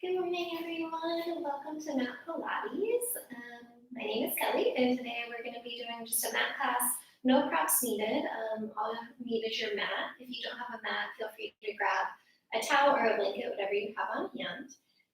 Good morning, everyone. Welcome to Mat Pilates. My name is Kelly, and today we're going to be doing just a mat class. No props needed. All you need is your mat. If you don't have a mat, feel free to grab a towel or a blanket, whatever you have on hand.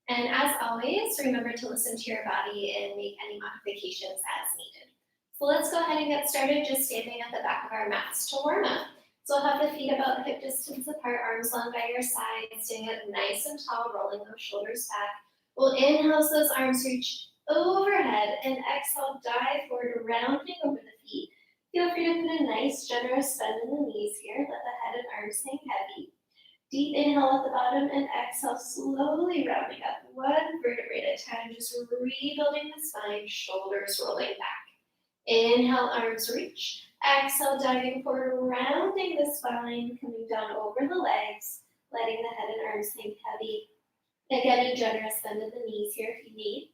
And as always, remember to listen to your body and make any modifications as needed. So let's go ahead and get started, just standing at the back of our mats to warm up. So have the feet about hip distance apart, arms long by your sides, staying up nice and tall, rolling those shoulders back. We'll inhale as those arms reach overhead, and exhale, dive forward, rounding over the feet. Feel free to put a nice, generous bend in the knees here. Let the head and arms hang heavy. Deep inhale at the bottom, and exhale, slowly rounding up, one vertebrae at a time, just rebuilding the spine, shoulders rolling back. Inhale, arms reach. Exhale, diving forward, rounding the spine, coming down over the legs, letting the head and arms hang heavy. Again, a generous bend of the knees here if you need.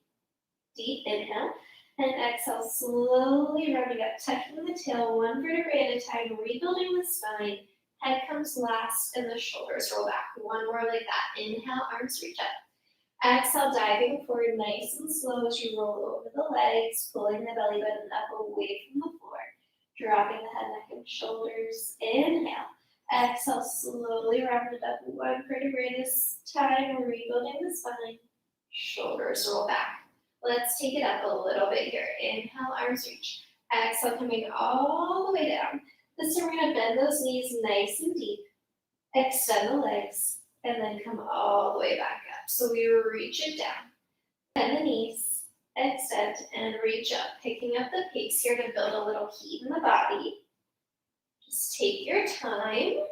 Deep inhale, and exhale, slowly rounding up, tucking the tail, one vertebrae at a time, rebuilding the spine. Head comes last, and the shoulders roll back. One more like that. Inhale, arms reach up. Exhale, diving forward nice and slow as you roll over the legs, pulling the belly button up away from the floor. Dropping the head, neck, and shoulders. Inhale. Exhale, slowly round it up one vertebrae at a time, rebuilding the spine. Shoulders roll back. Let's take it up a little bit here. Inhale, arms reach. Exhale, coming all the way down. This time we're going to bend those knees nice and deep. Extend the legs, and then come all the way back up. So we reach it down. Bend the knees, extend, and reach up. Picking up the pace here to build a little heat in the body. Just take your time.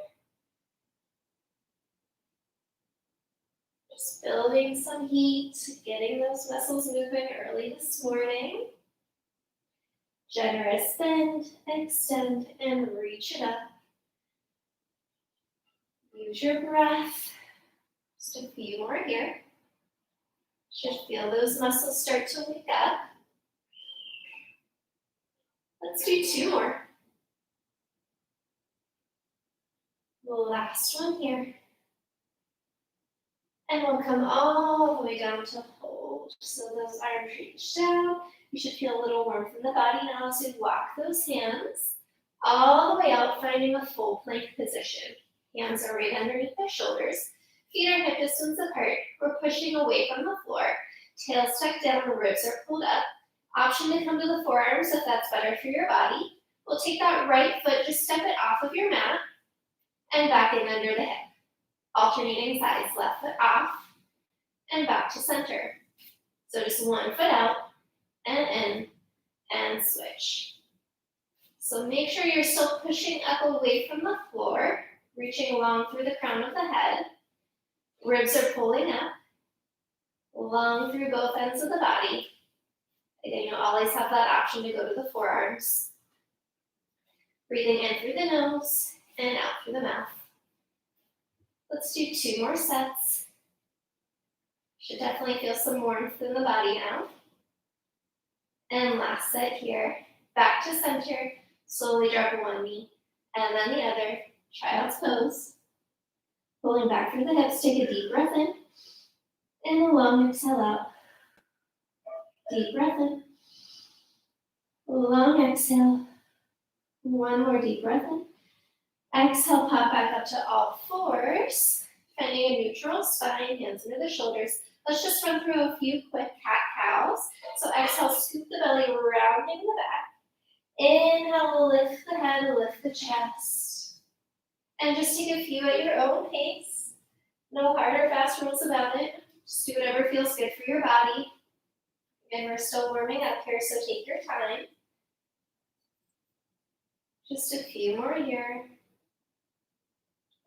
Just building some heat, getting those muscles moving early this morning. Generous bend, extend, and reach it up. Use your breath. Just a few more here. Should feel those muscles start to wake up. Let's do two more. The last one here. And we'll come all the way down to hold. So those arms reach down. You should feel a little warmth in the body now as you walk those hands all the way out, finding a full plank position. Hands are right underneath the shoulders. Feet are hip distance apart. We're pushing away from the floor. Tail stuck down, ribs are pulled up. Option to come to the forearms if that's better for your body. We'll take that right foot, just step it off of your mat and back in under the hip. Alternating sides, left foot off and back to center. So just one foot out and in and switch. So make sure you're still pushing up away from the floor, reaching along through the crown of the head. Ribs are pulling up, long through both ends of the body. Again, you'll always have that option to go to the forearms. Breathing in through the nose and out through the mouth. Let's do two more sets. Should definitely feel some warmth in the body now. And last set here. Back to center. Slowly drop one knee and then the other. Child's pose. Pulling back through the hips, take a deep breath in. And a long exhale out. Deep breath in. Long exhale. One more deep breath in. Exhale, pop back up to all fours. Finding a neutral spine, hands under the shoulders. Let's just run through a few quick cat-cows. So exhale, scoop the belly, rounding the back. Inhale, lift the head, lift the chest. And just take a few at your own pace. No hard or fast rules about it. Just do whatever feels good for your body. Again, we're still warming up here, so take your time. Just a few more here.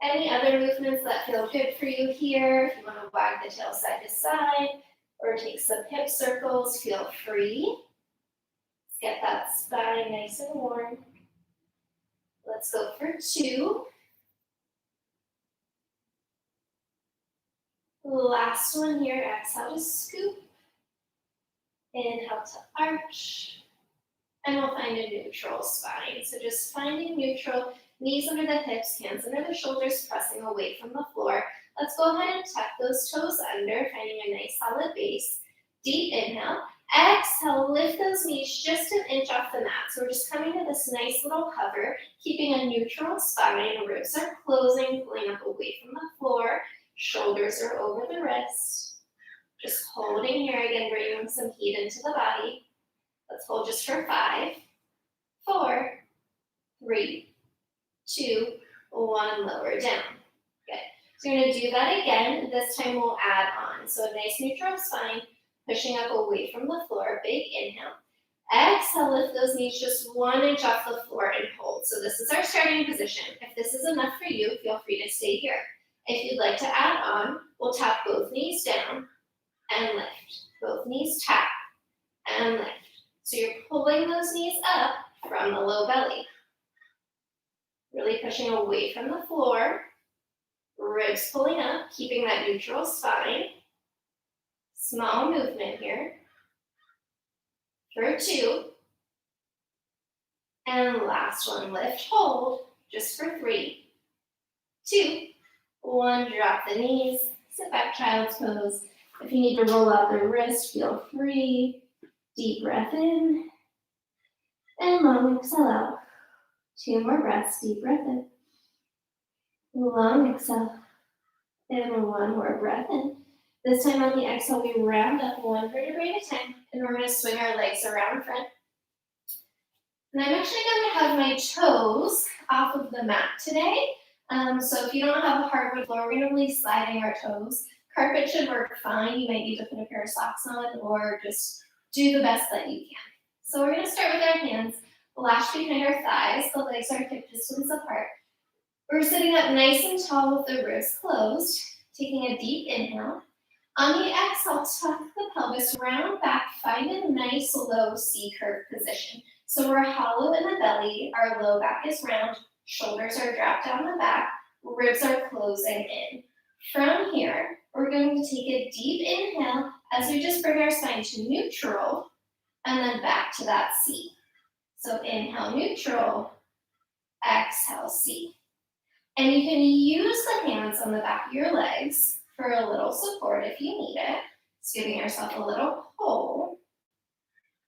Any other movements that feel good for you here, if you want to wag the tail side to side or take some hip circles, feel free. Let's get that spine nice and warm. Let's go for two. Last one here, exhale to scoop. Inhale to arch. And we'll find a neutral spine. So just finding neutral. Knees under the hips, hands under the shoulders, pressing away from the floor. Let's go ahead and tuck those toes under, finding a nice solid base. Deep inhale. Exhale, lift those knees just an inch off the mat. So we're just coming to this nice little hover, keeping a neutral spine. Ribs are closing, pulling up away from the floor. Shoulders are over the wrist. Just holding here again, bringing some heat into the body. Let's hold just for 5, 4, 3, 2, 1, lower down. Good. So you're going to do that again. This time we'll add on. So a nice neutral spine, pushing up away from the floor. Big inhale. Exhale, lift those knees just 1 inch off the floor and hold. So this is our starting position. If this is enough for you, feel free to stay here. If you'd like to add on, we'll tap both knees down and lift. Both knees tap and lift. So you're pulling those knees up from the low belly. Really pushing away from the floor. Ribs pulling up, keeping that neutral spine. Small movement here. For 2. And last one, lift, hold, just for 3, 2, 1, drop the knees, sit back, child's pose. If you need to roll out the wrist, feel free. Deep breath in, and long exhale out. 2 more breaths, deep breath in. Long exhale, and 1 more breath in. This time on the exhale, we round up 1 vertebrae at a time, and we're going to swing our legs around front. And I'm actually going to have my toes off of the mat today. So if you don't have a hardwood floor, we're going to be sliding our toes. Carpet should work fine. You might need to put a pair of socks on or just do the best that you can. So we're going to start with our hands lashed behind our thighs. The legs are hip distance apart. We're sitting up nice and tall with the ribs closed. Taking a deep inhale. On the exhale, tuck the pelvis, round back, find a nice low C-curve position. So we're hollow in the belly, our low back is round, shoulders are dropped down the back, ribs are closing in. From here, we're going to take a deep inhale as we just bring our spine to neutral and then back to that C. So inhale, neutral, exhale, C. And you can use the hands on the back of your legs for a little support if you need it. Just giving yourself a little pull.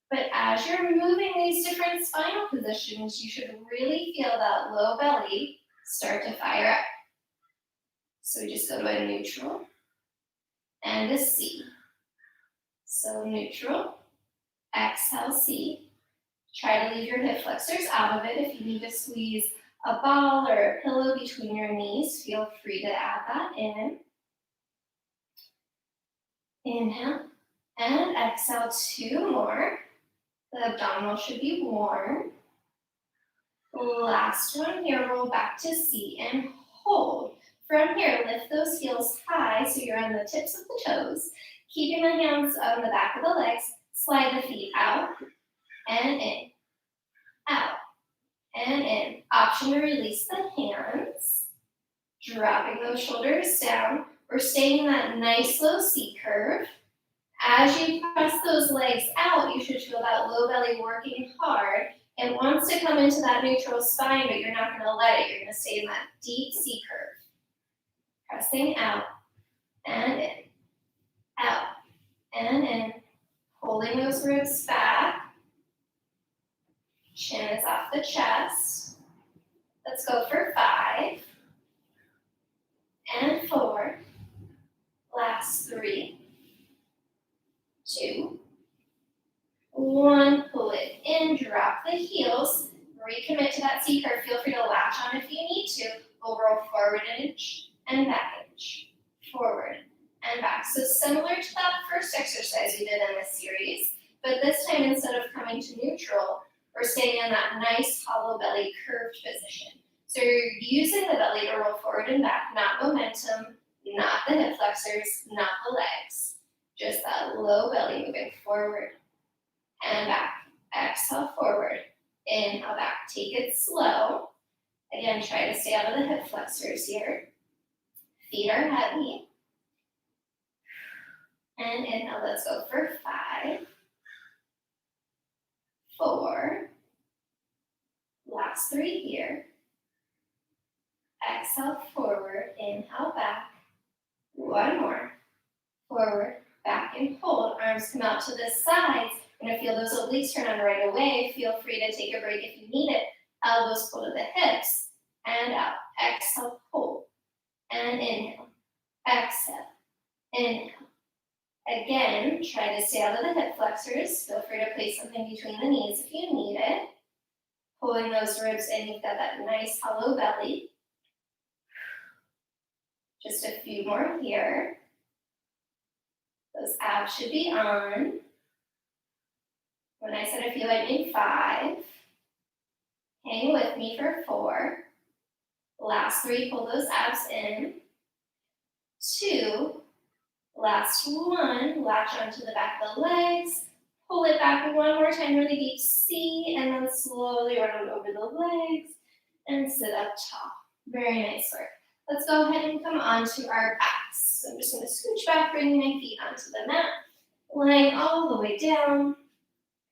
But as you're moving these different spinal positions, you should really feel that low belly start to fire up. So we just go to a neutral and a C. So neutral, exhale, C. Try to leave your hip flexors out of it. If you need to squeeze a ball or a pillow between your knees, feel free to add that in. Inhale and exhale, 2 more. The abdominal should be warm. Last one here, roll back to C and hold. From here, lift those heels high so you're on the tips of the toes. Keeping the hands on the back of the legs, slide the feet out and in, out and in. Option to release the hands. Dropping those shoulders down. We're staying in that nice low C curve. As you press those legs out, you should feel that low belly working hard. It wants to come into that neutral spine, but you're not going to let it. You're going to stay in that deep C curve. Pressing out and in, out and in. Holding those ribs back. Chin is off the chest. Let's go for 5 and 4. Last 3, 2, 1. Pull it in, drop the heels, recommit to that C curve. Feel free to latch on if you need to. We'll roll forward an inch and back an inch, forward and back. So similar to that first exercise we did in this series, but this time instead of coming to neutral, we're staying in that nice hollow belly curved position. So you're using the belly to roll forward and back, not momentum, not the hip flexors, not the legs. Just that low belly moving forward and back. Exhale forward, inhale back. Take it slow. Again, try to stay out of the hip flexors here. Feet are heavy. And inhale, let's go for 5, 4. Last 3 here. exhale, forward, inhale, back. One more. Forward, back, and hold. Arms come out to the sides. You're gonna feel those obliques turn on right away. Feel free to take a break if you need it. Elbows pull to the hips, and out. Exhale, hold, and inhale. Exhale, inhale. Again, try to stay out of the hip flexors. Feel free to place something between the knees if you need it. Pulling those ribs in, you've got that nice hollow belly. Just a few more here. Those abs should be on. When I said I feel like in 5, hang with me for 4. Last 3, pull those abs in. 2, last 1, latch onto the back of the legs. Pull it back one more time, really deep C, and then slowly round over the legs and sit up tall. Very nice work. Let's go ahead and come onto our backs. So I'm just going to scooch back, bringing my feet onto the mat, lying all the way down.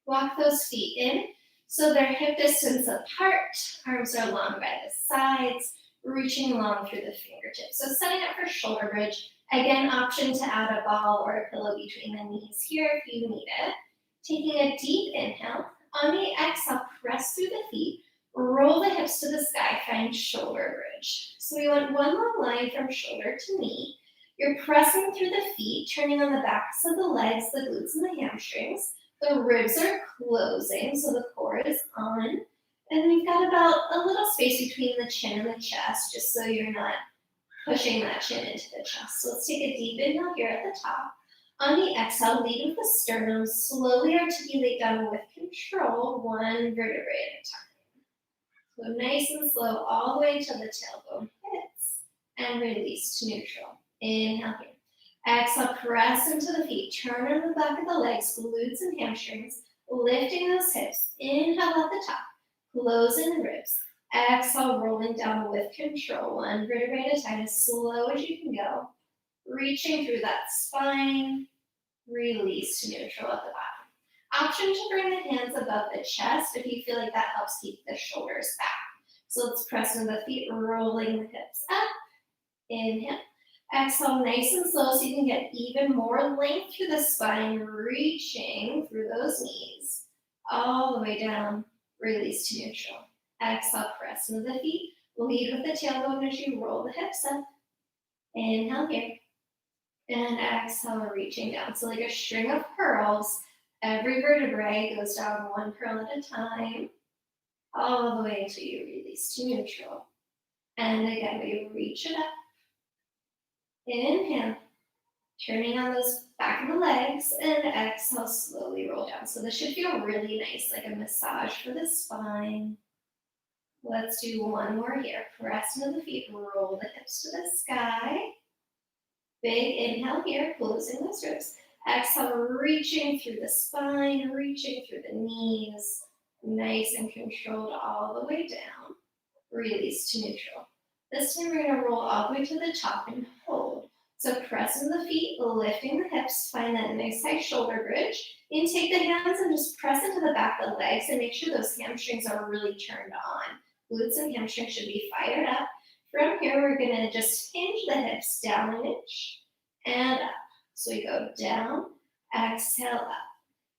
Walk those feet in so they're hip distance apart. Arms are long by the sides, reaching long through the fingertips. So setting up for shoulder bridge. Again, option to add a ball or a pillow between the knees here if you need it. Taking a deep inhale. On the exhale, press through the feet. Roll the hips to the sky, find shoulder bridge. So we want one long line from shoulder to knee. You're pressing through the feet, turning on the backs of the legs, the glutes, and the hamstrings. The ribs are closing, so the core is on. And we've got about a little space between the chin and the chest, just so you're not pushing that chin into the chest. So let's take a deep inhale here at the top. On the exhale, lead with the sternum. Slowly articulate down with control, one vertebrae at a time. So nice and slow all the way till the tailbone hits and release to neutral. Inhale here. Exhale, press into the feet. Turn on the back of the legs, glutes and hamstrings, lifting those hips. Inhale at the top, closing the ribs. Exhale, rolling down with control. One vertebrae at a time, as slow as you can go. Reaching through that spine, release to neutral at the bottom. Option to bring the hands above the chest if you feel like that helps keep the shoulders back. So let's press into the feet, rolling the hips up. Inhale. Exhale, nice and slow so you can get even more length through the spine, reaching through those knees. All the way down, release to neutral. Exhale, press into the feet. Lead with the tailbone as you roll the hips up. Inhale here. And exhale, reaching down. So like a string of pearls, every vertebrae goes down one pearl at a time, all the way until you release to neutral. And again, we reach it up. Inhale, turning on those back of the legs, and exhale, slowly roll down. So this should feel really nice, like a massage for the spine. Let's do one more here. Press into the feet, roll the hips to the sky. Big inhale here, closing those ribs. Exhale, reaching through the spine, reaching through the knees. Nice and controlled all the way down. Release to neutral. This time we're going to roll all the way to the top and hold. So press into the feet, lifting the hips, find that nice high shoulder bridge. And take the hands and just press into the back of the legs and make sure those hamstrings are really turned on. Glutes and hamstrings should be fired up. From here, we're going to just hinge the hips down an inch and up. So we go down, exhale, up.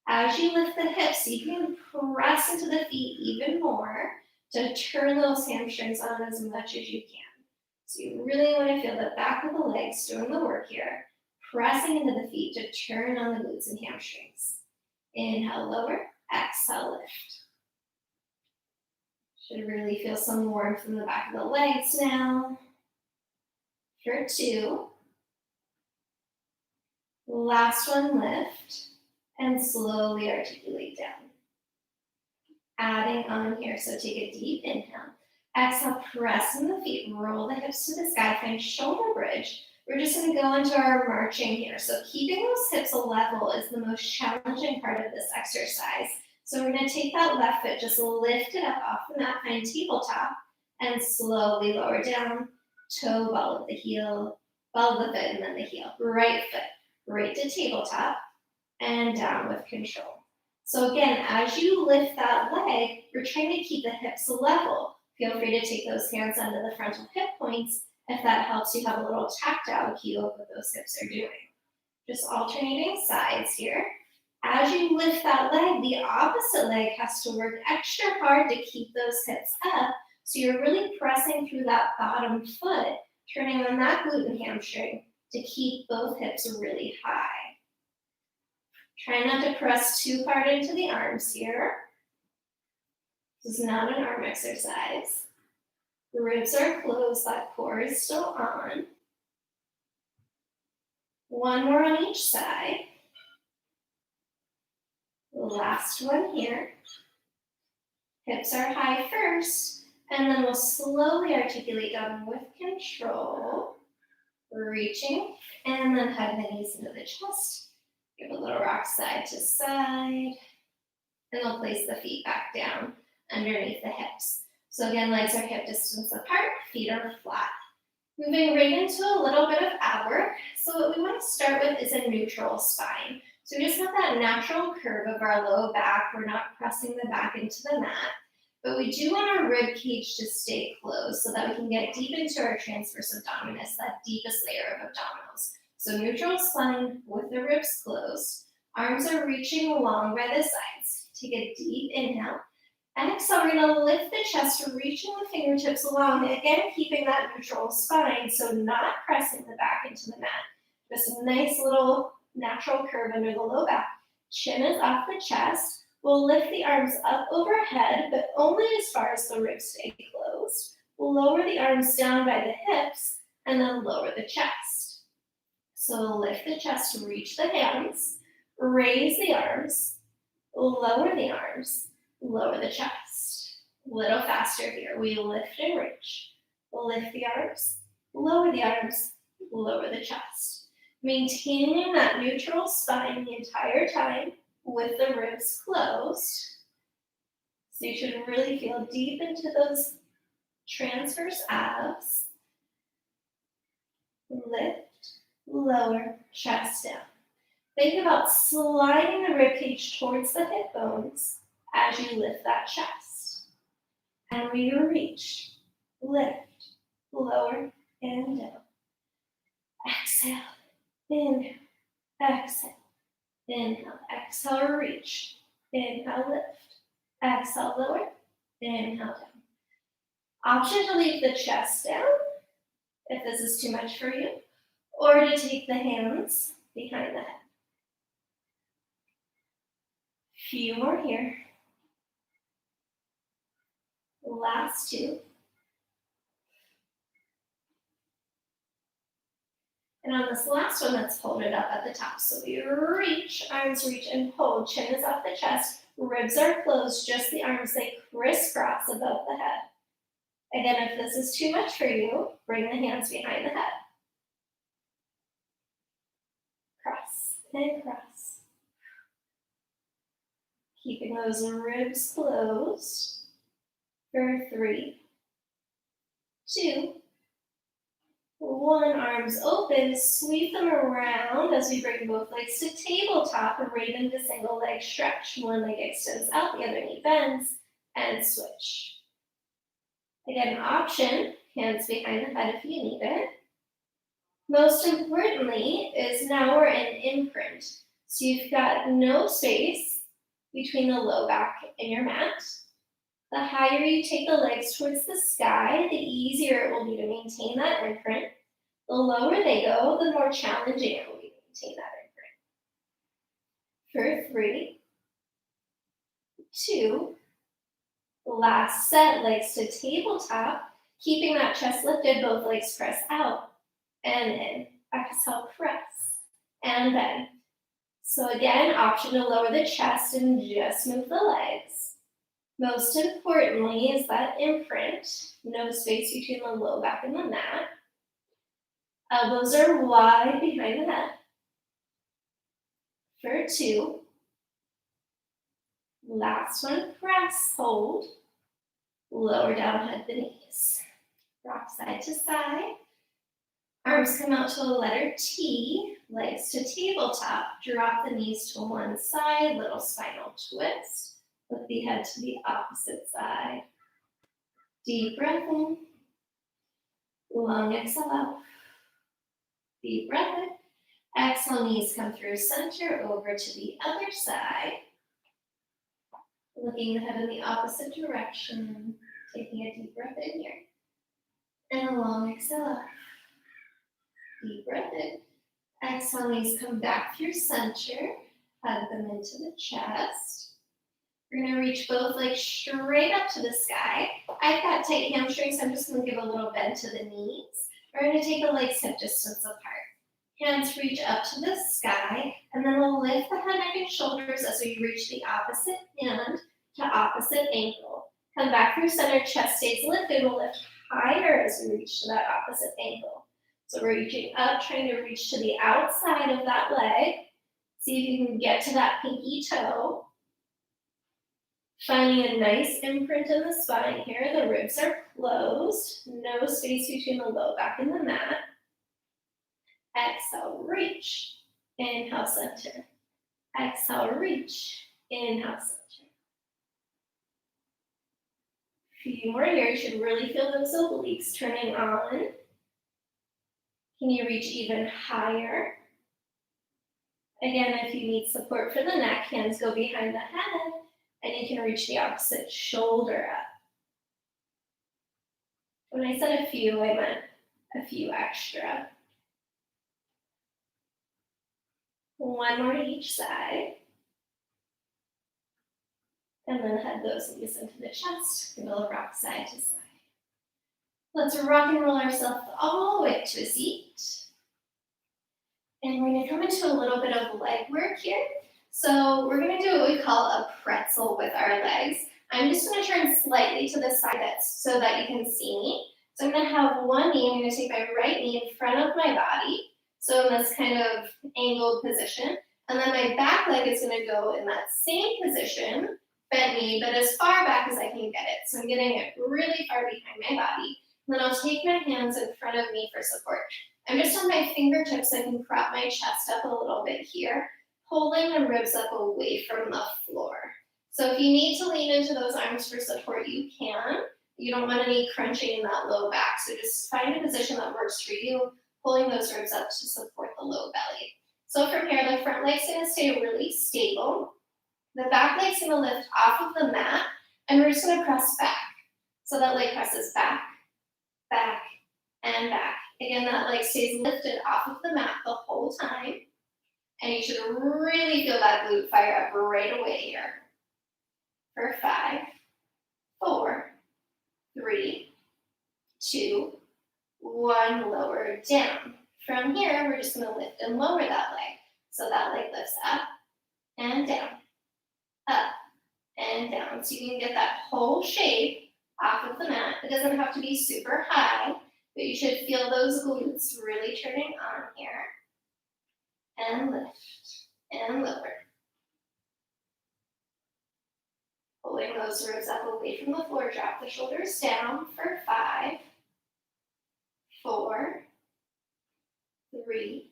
As you lift the hips, you can press into the feet even more to turn those hamstrings on as much as you can. So you really want to feel the back of the legs doing the work here, pressing into the feet to turn on the glutes and hamstrings. Inhale, lower, exhale, lift. Should really feel some warmth in the back of the legs now. For 2. Last one, lift, and slowly articulate down. Adding on here, so take a deep inhale. Exhale, press in the feet, roll the hips to the sky, find shoulder bridge. We're just going to go into our marching here. So keeping those hips level is the most challenging part of this exercise. So we're going to take that left foot, just lift it up off the mat, find tabletop, and slowly lower down, toe, ball of the heel, ball of the foot, and then the heel. Right foot, right to tabletop, and down with control. So again, as you lift that leg, we're trying to keep the hips level. Feel free to take those hands under the frontal hip points if that helps you have a little tactile cue of what those hips are doing. Just alternating sides here. As you lift that leg, the opposite leg has to work extra hard to keep those hips up. So you're really pressing through that bottom foot, turning on that glute and hamstring to keep both hips really high. Try not to press too hard into the arms here. This is not an arm exercise. The ribs are closed, that core is still on. One more on each side. Last one here. Hips are high first, and then we'll slowly articulate down with control. Reaching, and then hug the knees into the chest. Give a little rock side to side. And we'll place the feet back down underneath the hips. So again, legs are hip distance apart, feet are flat. Moving right into a little bit of ab work. So what we want to start with is a neutral spine. So we just have that natural curve of our low back. We're not pressing the back into the mat, but we do want our rib cage to stay closed so that we can get deep into our transverse abdominis, that deepest layer of abdominals. So neutral spine with the ribs closed. Arms are reaching along by the sides. Take a deep inhale. Exhale, we're going to lift the chest, reaching the fingertips along. Again, keeping that neutral spine, so not pressing the back into the mat. Just a nice little natural curve under the low back. Chin is off the chest. We'll lift the arms up overhead, but only as far as the ribs stay closed. We'll lower the arms down by the hips, and then lower the chest. So we'll lift the chest, reach the hands, raise the arms, lower the arms, lower the chest. A little faster here. We lift and reach. Lift the arms, lower the arms, lower the chest. Maintaining that neutral spine the entire time with the ribs closed. So you should really feel deep into those transverse abs. Lift, lower, chest down. Think about sliding the ribcage towards the hip bones as you lift that chest. And we reach, lift, lower, and down. Exhale, inhale, exhale, inhale, exhale, reach, inhale, lift, exhale, lower, inhale, down. Option to leave the chest down if this is too much for you, or to take the hands behind the head. Few more here. Last two. And on this last one, let's hold it up at the top. So we reach, arms reach and hold. Chin is off the chest. Ribs are closed. Just the arms, they crisscross above the head. Again, if this is too much for you, bring the hands behind the head. Cross and cross. Keeping those ribs closed for 3, 2, 1. Arms open, sweep them around as we bring both legs to tabletop and right into single leg stretch. One leg extends out, the other knee bends, and switch. Again, option, hands behind the head if you need it. Most importantly is now we're in imprint. So you've got no space between the low back and your mat. The higher you take the legs towards the sky, the easier it will be to maintain that imprint. The lower they go, the more challenging it will be to maintain that imprint. For 3, 2, last set, legs to tabletop, keeping that chest lifted, both legs press out and in. Exhale, press, and bend. So again, option to lower the chest and just move the legs. Most importantly is that imprint, no space between the low back and the mat. Elbows are wide behind the head. For 2. Last one, press, hold. Lower down, head the knees. Rock side to side. Arms come out to a letter T, legs to tabletop. Drop the knees to one side, little spinal twist. Lift the head to the opposite side. Deep breath in. Long exhale out. Deep breath in. Exhale, knees come through center over to the other side. Looking ahead in the opposite direction. Taking a deep breath in here. And a long exhale out. Deep breath in. Exhale, knees come back through center. Hug them into the chest. We're going to reach both legs straight up to the sky. I've got tight hamstrings, so I'm just going to give a little bend to the knees. We're going to take the legs hip distance apart. Hands reach up to the sky, and then we'll lift the head, neck, and shoulders as we reach the opposite hand to opposite ankle. Come back through center, chest stays lifted. We'll lift higher as we reach to that opposite ankle. So we're reaching up, trying to reach to the outside of that leg. See if you can get to that pinky toe. Finding a nice imprint in the spine here. The ribs are closed. No space between the low back and the mat. Exhale, reach. Inhale, center. Exhale, reach. Inhale, center. A few more here. You should really feel those obliques turning on. Can you reach even higher? Again, if you need support for the neck, hands go behind the head, and you can reach the opposite shoulder up. When I said a few, I meant a few extra. One more to each side. And then head those knees into the chest, and we'll rock side to side. Let's rock and roll ourselves all the way to a seat. And we're gonna come into a little bit of leg work here. So we're gonna do what we call a pretzel with our legs. I'm just gonna turn slightly to the side so that you can see me. So I'm gonna have one knee, I'm gonna take my right knee in front of my body. So in this kind of angled position. And then my back leg is gonna go in that same position, bent knee, but as far back as I can get it. So I'm getting it really far behind my body. And then I'll take my hands in front of me for support. I'm just on my fingertips, so I can prop my chest up a little bit here, pulling the ribs up away from the floor. So if you need to lean into those arms for support, you can. You don't want any crunching in that low back, so just find a position that works for you, pulling those ribs up to support the low belly. So from here, the front leg's gonna stay really stable. The back leg's gonna lift off of the mat, and we're just gonna press back. So that leg presses back, back, and back. Again, that leg stays lifted off of the mat the whole time. And you should really feel that glute fire up right away here. For 5, 4, 3, 2, 1, lower down. From here, we're just gonna lift and lower that leg. So that leg lifts up and down, up and down. So you can get that whole shape off of the mat. It doesn't have to be super high, but you should feel those glutes really turning on here. And lift and lower. Pulling those ribs up away from the floor, drop the shoulders down for 5, 4, 3,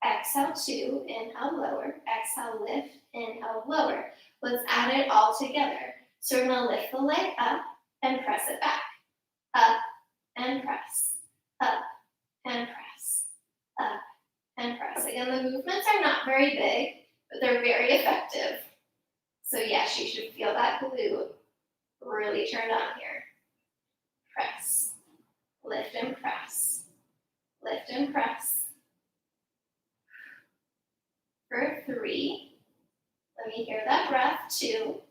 exhale 2, inhale lower, exhale lift, inhale lower. Let's add it all together. So we're gonna lift the leg up and press it back, up and press, up and press, up and press. Again, the movements are not very big, but they're very effective. So yes, you should feel that glute really turned on here. Press, lift and press, lift and press. For 3, let me hear that breath. 2,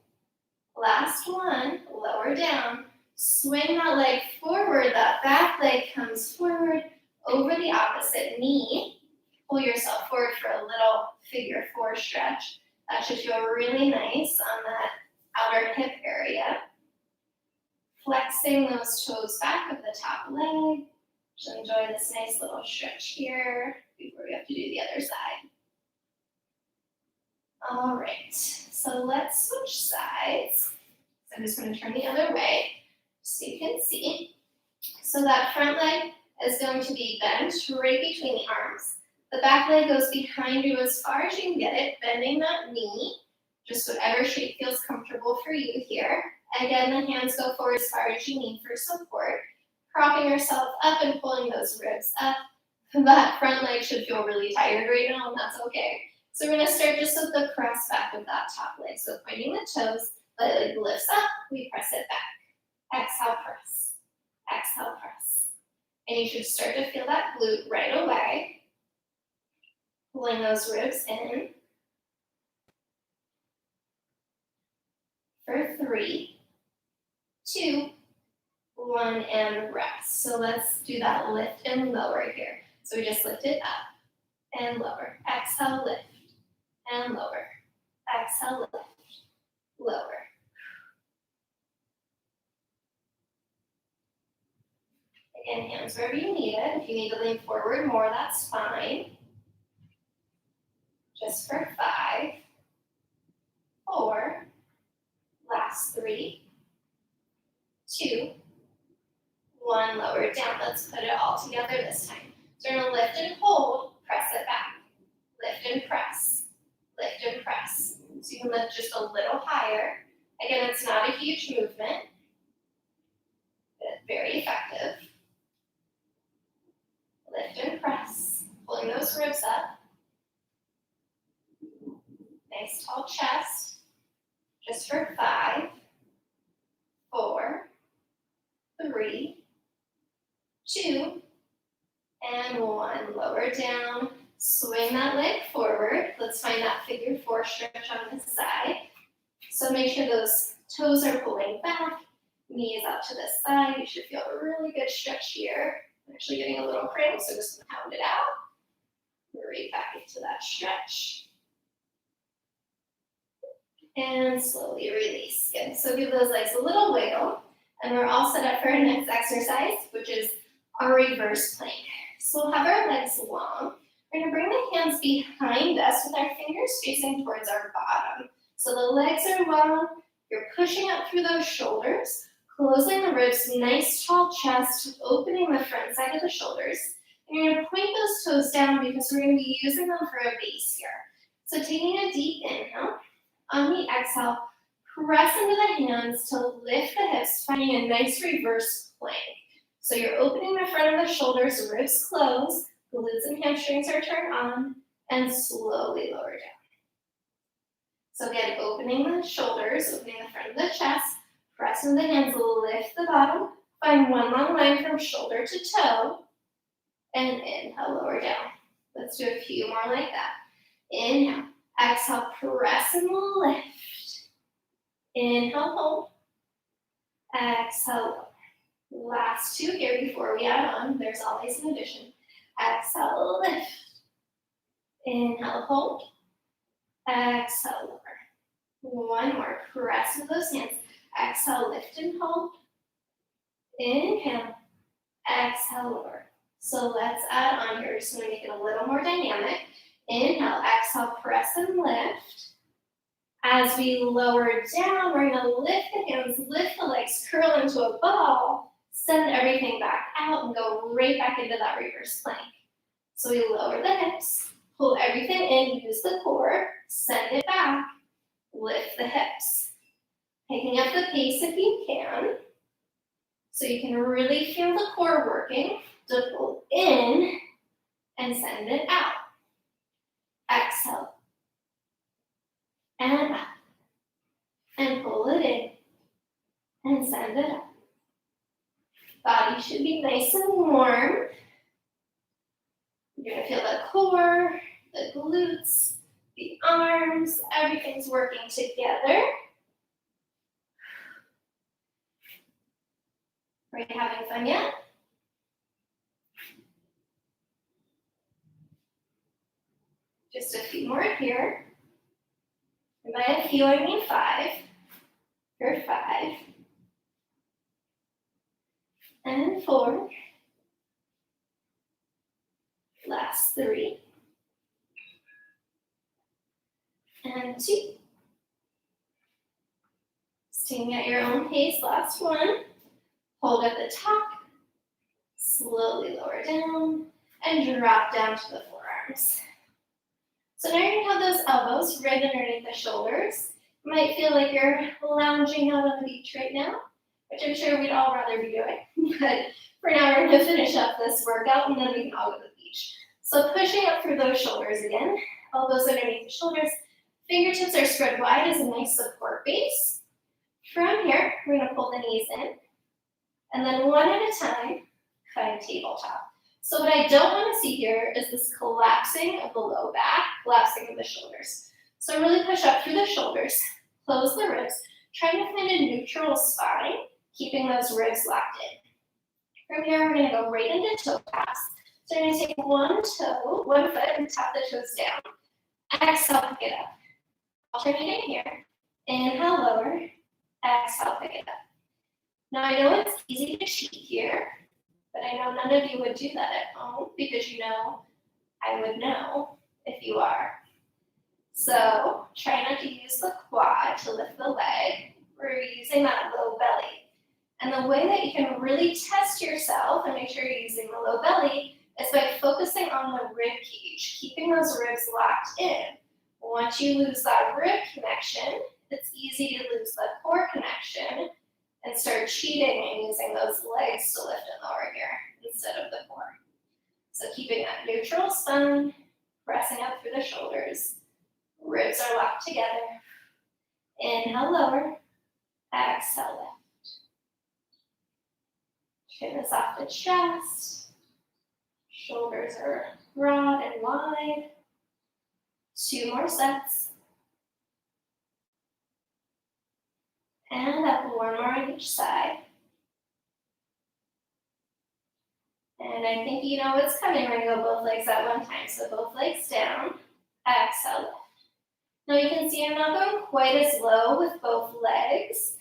last one, lower down. Swing that leg forward, that back leg comes forward over the opposite knee. Pull yourself forward for a little figure 4 stretch. That should feel really nice on that outer hip area. Flexing those toes back of the top leg. Just enjoy this nice little stretch here before we have to do the other side. All right, so let's switch sides. So I'm just going to turn the other way so you can see. So that front leg is going to be bent right between the arms. The back leg goes behind you as far as you can get it, bending that knee, just whatever shape feels comfortable for you here. Again, the hands go forward as far as you need for support, propping yourself up and pulling those ribs up. That front leg should feel really tired right now, and that's okay. So we're gonna start just with the press back of that top leg. So pointing the toes, the leg lifts up, we press it back. Exhale, press. Exhale, press. And you should start to feel that glute right away. Pulling those ribs in. For 3, 2, 1, and rest. So let's do that lift and lower here. So we just lift it up and lower. Exhale, lift and lower. Exhale, lift, lower. Again, hands wherever you need it. If you need to lean forward more, that's fine. Just for 5, 4, last 3, 2, 1, lower down. Let's put it all together this time. So we're gonna lift and hold, press it back. Lift and press, lift and press. So you can lift just a little higher. Again, it's not a huge movement, but very effective. Lift and press, pulling those ribs up. Nice tall chest. Just for 5, 4, 3, 2, and 1. Lower down. Swing that leg forward. Let's find that figure 4 stretch on this side. So make sure those toes are pulling back. Knees out to the side. You should feel a really good stretch here. I'm actually getting a little cramp, so just pound it out. Right back into that stretch. And slowly release. Good. So give those legs a little wiggle. And we're all set up for our next exercise, which is our reverse plank. So we'll have our legs long. We're going to bring the hands behind us with our fingers facing towards our bottom. So the legs are long. You're pushing up through those shoulders, closing the ribs, nice tall chest, opening the front side of the shoulders. And you're going to point those toes down because we're going to be using them for a base here. So taking a deep inhale. On the exhale, press into the hands to lift the hips, finding a nice reverse plank. So you're opening the front of the shoulders, ribs close, glutes and hamstrings are turned on, and slowly lower down. So again, opening the shoulders, opening the front of the chest, press into the hands, lift the bottom, find one long line from shoulder to toe, and inhale, lower down. Let's do a few more like that. Inhale, exhale, press and lift. Inhale, hold. Exhale, lower. Last 2 here before we add on. There's always an addition. Exhale, lift. Inhale, hold. Exhale, lower. One more. Press with those hands. Exhale, lift and hold. Inhale. Exhale, lower. So let's add on here. Just going to make it a little more dynamic. Inhale, exhale, press and lift. As we lower down, we're going to lift the hands, lift the legs, curl into a ball, send everything back out, and go right back into that reverse plank. So we lower the hips, pull everything in, use the core, send it back, lift the hips. Picking up the pace if you can, so you can really feel the core working, to pull in and send it out. Exhale. And back. And pull it in. And send it up. Body should be nice and warm. You're going to feel the core, the glutes, the arms, everything's working together. Are you having fun yet? Just a few more here. And by a few, I mean 5. Here, 5. And 4. Last 3. And 2. Staying at your own pace, last 1. Hold at the top. Slowly lower down. And drop down to the forearms. So now you're going to have those elbows right underneath the shoulders. Might feel like you're lounging out on the beach right now, which I'm sure we'd all rather be doing. But for now, we're gonna finish up this workout and then we can all go to the beach. So pushing up through those shoulders again, elbows underneath the shoulders, fingertips are spread wide as a nice support base. From here, we're gonna pull the knees in, and then one at a time, find tabletop. So what I don't wanna see here is this collapsing of the low back, collapsing of the shoulders. So really push up through the shoulders, close the ribs, trying to find a neutral spine, keeping those ribs locked in. From here, we're gonna go right into toe taps. So we're gonna take one foot, and tap the toes down. Exhale, pick it up. Alternating here. Inhale, lower. Exhale, pick it up. Now I know it's easy to cheat here, but I know none of you would do that at home because you know I would know if you are. So try not to use the quad to lift the leg. We're using that low belly. And the way that you can really test yourself and make sure you're using the low belly is by focusing on the rib cage, keeping those ribs locked in. Once you lose that rib connection, it's easy to lose the core connection and start cheating and using those legs to lift and lower here instead of the core. So keeping that neutral spine, pressing up through the shoulders, ribs are locked together. Inhale, lower. Exhale, lift. Chin is off the chest. Shoulders are broad and wide. 2 more sets. And up 1 more on each side. And I think you know what's coming. We're gonna go both legs at one time. So both legs down. Exhale, lift. Now you can see I'm not going quite as low with both legs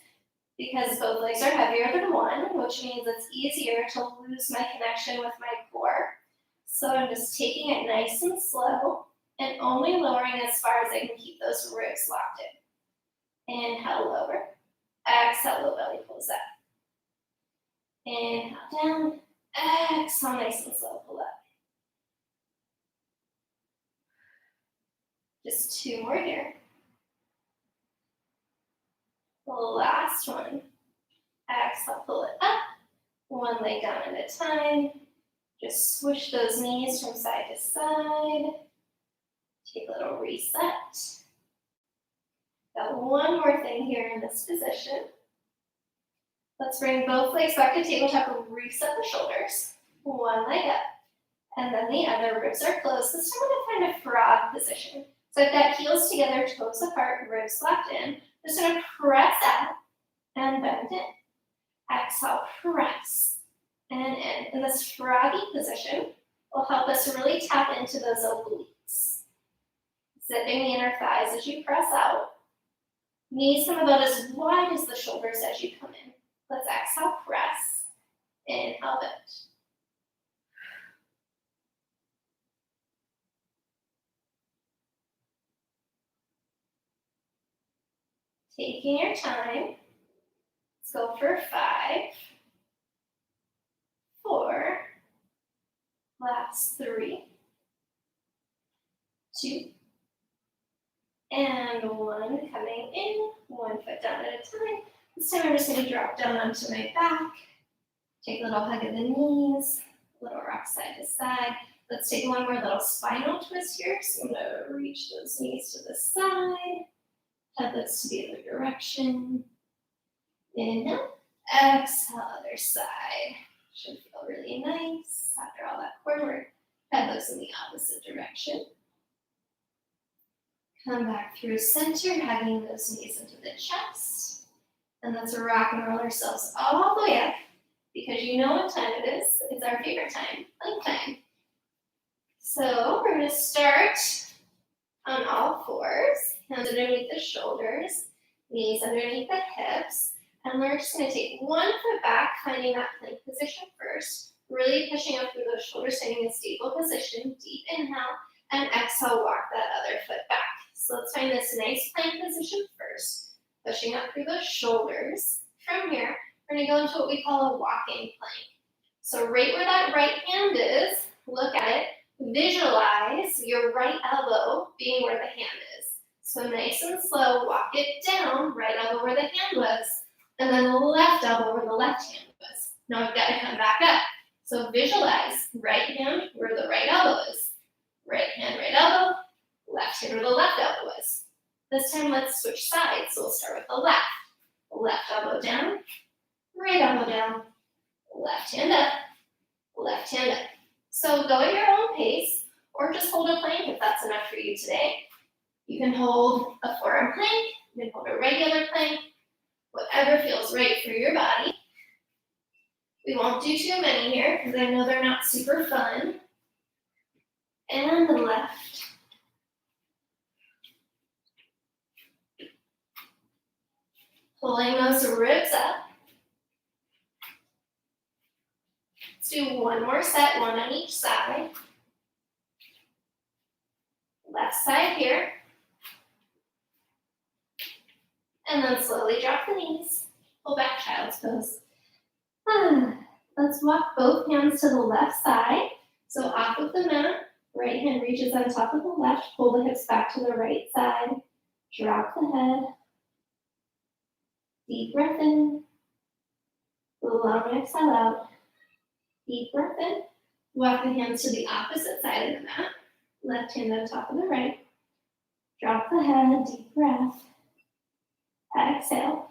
because both legs are heavier than one, which means it's easier to lose my connection with my core. So I'm just taking it nice and slow and only lowering as far as I can keep those ribs locked in. Inhale, lower. Exhale, low belly pulls up. Inhale, down. Exhale, nice and slow, pull up. Just 2 more here. The last one. Exhale, pull it up. 1 leg down at a time. Just swoosh those knees from side to side. Take a little reset. Got 1 more thing here in this position. Let's bring both legs back to tabletop and reset the shoulders. 1 leg up. And then the other ribs are closed. This time I'm gonna find a frog position. So I've got heels together, toes apart, ribs locked in. Just gonna press out and bend in. Exhale, press and in. And this froggy position will help us really tap into those obliques. Zipping the inner thighs as you press out. Knees come about as wide as the shoulders as you come in. Let's exhale, press. Inhale, bend. Taking your time. Let's go for 5, 4, last 3, 2, and 1. Coming in, 1 foot down at a time. This time I'm just going to drop down onto my back. Take a little hug of the knees, a little rock side to side. Let's take 1 more little spinal twist here. So I'm going to reach those knees to the side. Head lifts to the other direction. Inhale. Exhale, other side. Should feel really nice after all that core work. Head lifts in the opposite direction. Come back through center, hugging those knees into the chest. And let's rock and roll ourselves all the way up because you know what time it is. It's our favorite time, plank time. So we're going to start on all 4s. Hands underneath the shoulders, knees underneath the hips, and we're just going to take 1 foot back, finding that plank position first, really pushing up through those shoulders, finding a stable position, deep inhale, and exhale, walk that other foot back. So let's find this nice plank position first, pushing up through those shoulders. From here, we're going to go into what we call a walking plank. So right where that right hand is, look at it, visualize your right elbow being where the hand is. So nice and slow, walk it down, right elbow where the hand was, and then left elbow where the left hand was. Now I've got to come back up. So visualize right hand where the right elbow is. Right hand, right elbow, left hand where the left elbow is. This time let's switch sides. So we'll start with the left. Left elbow down, right elbow down, left hand up, left hand up. So go at your own pace, or just hold a plank if that's enough for you today. You can hold a forearm plank, you can hold a regular plank, whatever feels right for your body. We won't do too many here because I know they're not super fun. And the left. Pulling those ribs up. Let's do one more set, one on each side. Left side here. And then slowly drop the knees. Pull back, child's pose. Let's walk both hands to the left side. So off of the mat, right hand reaches on top of the left. Pull the hips back to the right side. Drop the head. Deep breath in. Long exhale out. Deep breath in. Walk the hands to the opposite side of the mat. Left hand on top of the right. Drop the head. Deep breath. Exhale.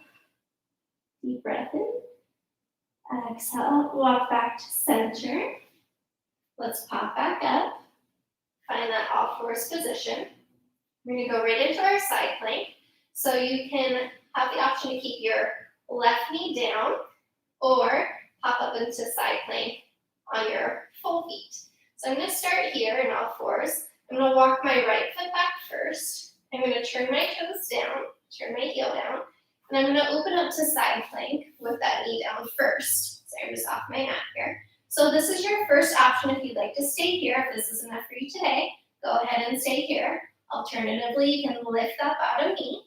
Deep breath in. Exhale. Walk back to center. Let's pop back up. Find that all fours position. We're going to go right into our side plank. So you can have the option to keep your left knee down or pop up into side plank on your full feet. So I'm going to start here in all fours. I'm going to walk my right foot back first. I'm going to turn my toes down, turn my heel down, and I'm going to open up to side plank with that knee down first. So I'm just off my mat here. So this is your first option if you'd like to stay here. If this is enough for you today, go ahead and stay here. Alternatively, you can lift that bottom knee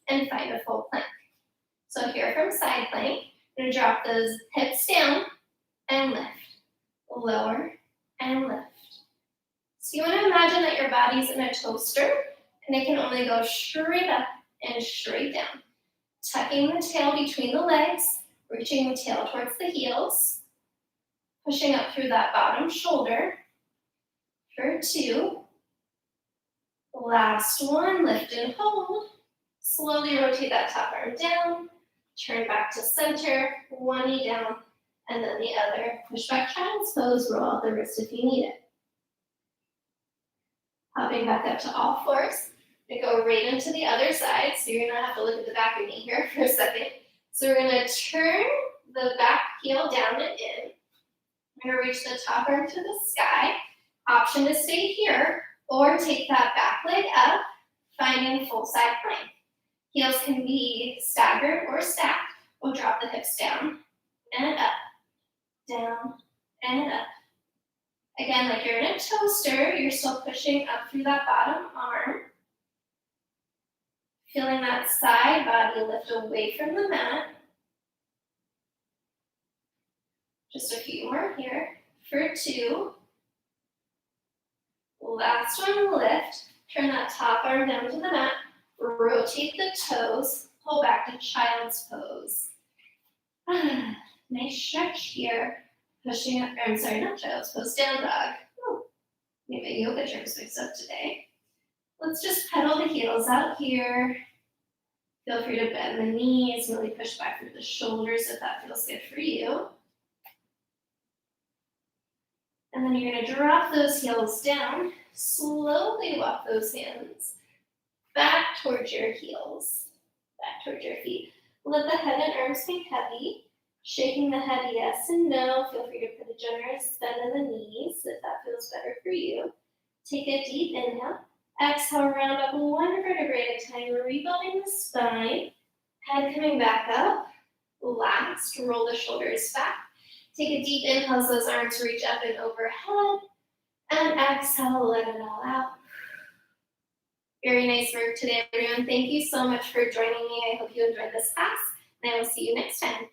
and find a full plank. So here from side plank, I'm going to drop those hips down and lift. Lower and lift. So you want to imagine that your body's in a toaster and it can only go straight up and straight down. Tucking the tail between the legs, reaching the tail towards the heels, pushing up through that bottom shoulder for 2. Last one, lift and hold. Slowly rotate that top arm down, turn back to center, one knee down, and then the other. Push back, child's pose, roll out the wrist if you need it. Hopping back up to all fours. We go right into the other side, so you're gonna have to look at the back of me here for a second. So we're gonna turn the back heel down and in. We're gonna reach the top arm to the sky. Option to stay here, or take that back leg up, finding full side plank. Heels can be staggered or stacked. We'll drop the hips down and up, down and up. Again, like you're in a toaster, you're still pushing up through that bottom arm. Feeling that side body lift away from the mat. Just a few more here for 2. Last one, lift. Turn that top arm down to the mat. Rotate the toes. Pull back to child's pose. Nice stretch here. Pushing up, I'm sorry, not child's pose, down dog. Oh, maybe my yoga terms mixed up today. Let's just pedal the heels out here. Feel free to bend the knees, really push back through the shoulders if that feels good for you. And then you're gonna drop those heels down, slowly walk those hands back towards your heels, back towards your feet. Let the head and arms be heavy. Shaking the head yes and no. Feel free to put a generous bend in the knees if that feels better for you. Take a deep inhale. Exhale, round up 1 vertebrae at a time, rebuilding the spine. Head coming back up. Last, roll the shoulders back. Take a deep inhale as those arms reach up and overhead. And exhale, let it all out. Very nice work today, everyone. Thank you so much for joining me. I hope you enjoyed this class, and I will see you next time.